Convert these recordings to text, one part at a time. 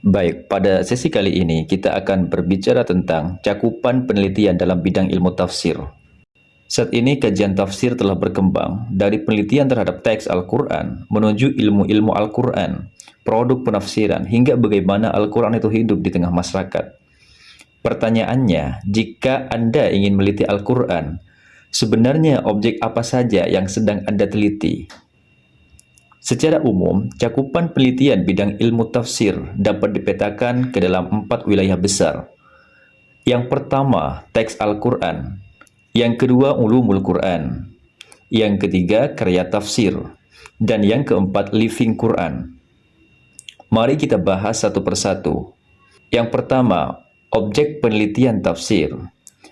Baik, pada sesi kali ini kita akan berbicara tentang cakupan penelitian dalam bidang ilmu tafsir. Saat ini kajian tafsir telah berkembang dari penelitian terhadap teks Al-Quran menuju ilmu-ilmu Al-Quran, produk penafsiran, hingga bagaimana Al-Quran itu hidup di tengah masyarakat. Pertanyaannya, jika Anda ingin meliti Al-Quran, sebenarnya objek apa saja yang sedang Anda teliti? Secara umum, cakupan penelitian bidang ilmu tafsir dapat dipetakan ke dalam 4 wilayah besar. Yang pertama, teks Al-Quran. Yang kedua, ulumul Quran. Yang ketiga, karya tafsir. Dan yang keempat, living Quran. Mari kita bahas satu persatu. Yang pertama, objek penelitian tafsir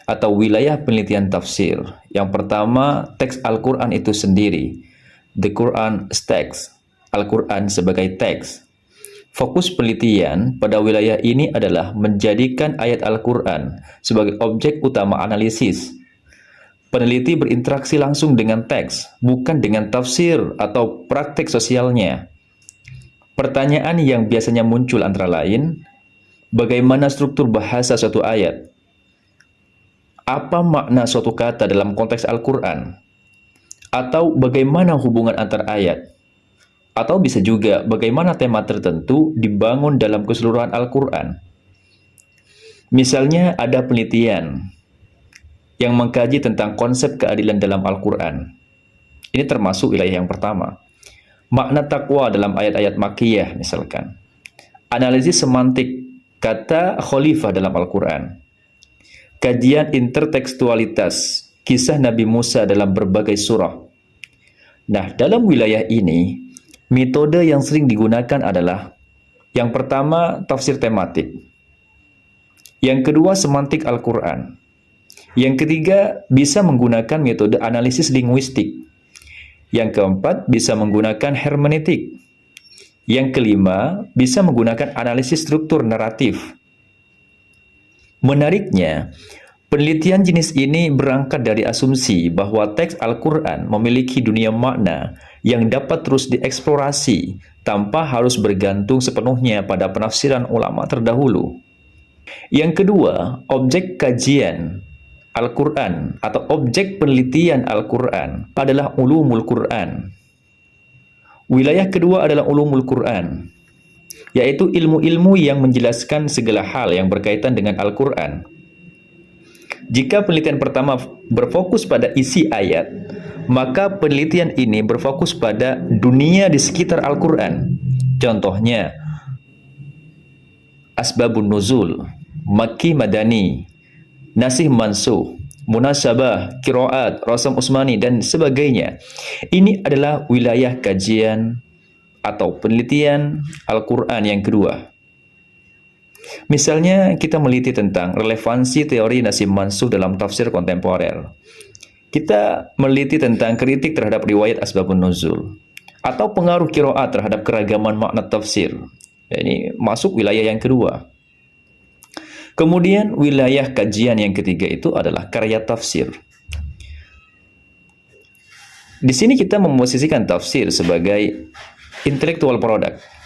atau wilayah penelitian tafsir. Yang pertama, teks Al-Quran itu sendiri. The Quran as text, Al-Quran sebagai teks. Fokus penelitian pada wilayah ini adalah menjadikan ayat Al-Quran sebagai objek utama analisis. Peneliti berinteraksi langsung dengan teks, bukan dengan tafsir atau praktek sosialnya. Pertanyaan yang biasanya muncul antara lain, bagaimana struktur bahasa suatu ayat? Apa makna suatu kata dalam konteks Al-Quran? Atau bagaimana hubungan antar ayat? Atau bisa juga bagaimana tema tertentu dibangun dalam keseluruhan Al-Quran. Misalnya ada penelitian yang mengkaji tentang konsep keadilan dalam Al-Quran. Ini termasuk wilayah yang pertama. Makna takwa dalam ayat-ayat Makkiyah misalkan. Analisis semantik kata khalifah dalam Al-Quran. Kajian intertekstualitas kisah Nabi Musa dalam berbagai surah. Nah, dalam wilayah ini, metode yang sering digunakan adalah yang pertama, tafsir tematik. Yang kedua, semantik Al-Quran. Yang ketiga, bisa menggunakan metode analisis linguistik. Yang keempat, bisa menggunakan hermeneutik. Yang kelima, bisa menggunakan analisis struktur naratif. Menariknya, penelitian jenis ini berangkat dari asumsi bahwa teks Al-Quran memiliki dunia makna yang dapat terus dieksplorasi tanpa harus bergantung sepenuhnya pada penafsiran ulama terdahulu. Yang kedua, objek kajian Al-Quran atau objek penelitian Al-Quran adalah ulumul Quran. Wilayah kedua adalah ulumul Quran, yaitu ilmu-ilmu yang menjelaskan segala hal yang berkaitan dengan Al-Quran. Jika penelitian pertama berfokus pada isi ayat, maka penelitian ini berfokus pada dunia di sekitar Al-Quran. Contohnya, asbabun nuzul, Makki Madani, Nasih Mansuh, Munasabah, Qiraat, Rasam Usmani, dan sebagainya. Ini adalah wilayah kajian atau penelitian Al-Quran yang kedua. Misalnya, kita meliti tentang relevansi teori nasih mansuh dalam tafsir kontemporer. Kita meliti tentang kritik terhadap riwayat asbabun nuzul atau pengaruh qiraat terhadap keragaman makna tafsir. Ini masuk wilayah yang kedua. Kemudian wilayah kajian yang ketiga itu adalah karya tafsir. Di sini kita memposisikan tafsir sebagai intellectual product.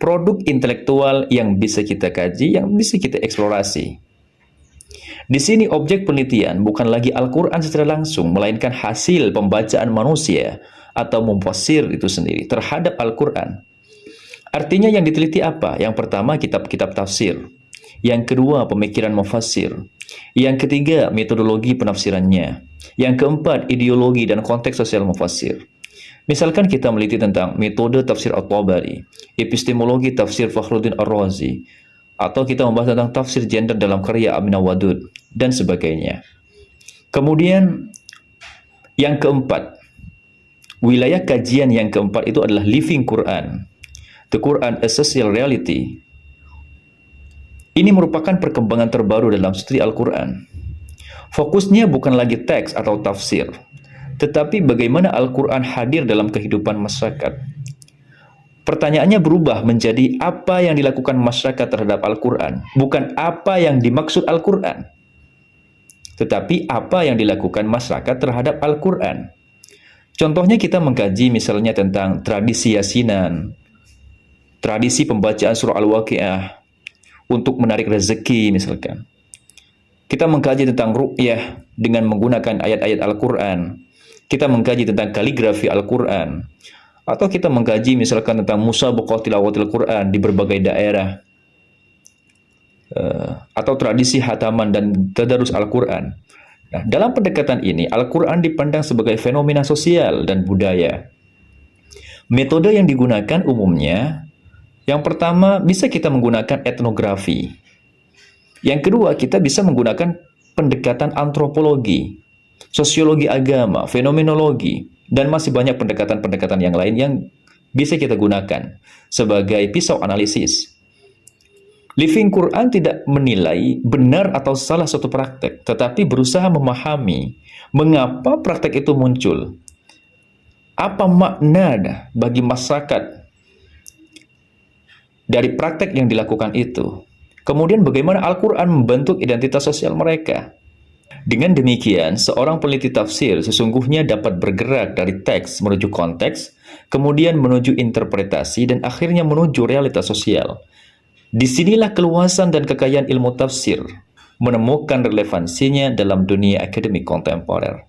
Produk intelektual yang bisa kita kaji, yang bisa kita eksplorasi. Di sini objek penelitian bukan lagi Al-Quran secara langsung, melainkan hasil pembacaan manusia atau mufasir itu sendiri terhadap Al-Quran. Artinya yang diteliti apa? Yang pertama, kitab-kitab tafsir. Yang kedua, pemikiran mufassir. Yang ketiga, metodologi penafsirannya. Yang keempat, ideologi dan konteks sosial mufassir. Misalkan kita meliti tentang metode tafsir At-Tabari, epistemologi tafsir Fakhruddin Ar-Razi, atau kita membahas tentang tafsir gender dalam karya Aminah Wadud, dan sebagainya. Kemudian, yang keempat, wilayah kajian yang keempat itu adalah living Quran. The Quran as social reality. Ini merupakan perkembangan terbaru dalam studi Al-Quran. Fokusnya bukan lagi teks atau tafsir, tetapi bagaimana Al-Quran hadir dalam kehidupan masyarakat. Pertanyaannya berubah menjadi apa yang dilakukan masyarakat terhadap Al-Quran, bukan apa yang dimaksud Al-Quran, tetapi apa yang dilakukan masyarakat terhadap Al-Quran. Contohnya kita mengkaji misalnya tentang tradisi yasinan, tradisi pembacaan surah Al-Waqiah untuk menarik rezeki misalkan. Kita mengkaji tentang ru'yah dengan menggunakan ayat-ayat Al-Quran. Kita mengkaji tentang kaligrafi Al-Quran. Atau kita mengkaji misalkan tentang musabaqah tilawatil Quran di berbagai daerah. Atau tradisi hataman dan tadarus Al-Quran. Nah, dalam pendekatan ini, Al-Quran dipandang sebagai fenomena sosial dan budaya. Metode yang digunakan umumnya, yang pertama bisa kita menggunakan etnografi. Yang kedua, kita bisa menggunakan pendekatan antropologi, sosiologi agama, fenomenologi, dan masih banyak pendekatan-pendekatan yang lain yang bisa kita gunakan sebagai pisau analisis. Living Quran tidak menilai benar atau salah suatu praktek, tetapi berusaha memahami mengapa praktek itu muncul. Apa makna bagi masyarakat dari praktek yang dilakukan itu? Kemudian bagaimana Al-Quran membentuk identitas sosial mereka? Dengan demikian, seorang peneliti tafsir sesungguhnya dapat bergerak dari teks menuju konteks, kemudian menuju interpretasi, dan akhirnya menuju realitas sosial. Disinilah keluasan dan kekayaan ilmu tafsir menemukan relevansinya dalam dunia akademik kontemporer.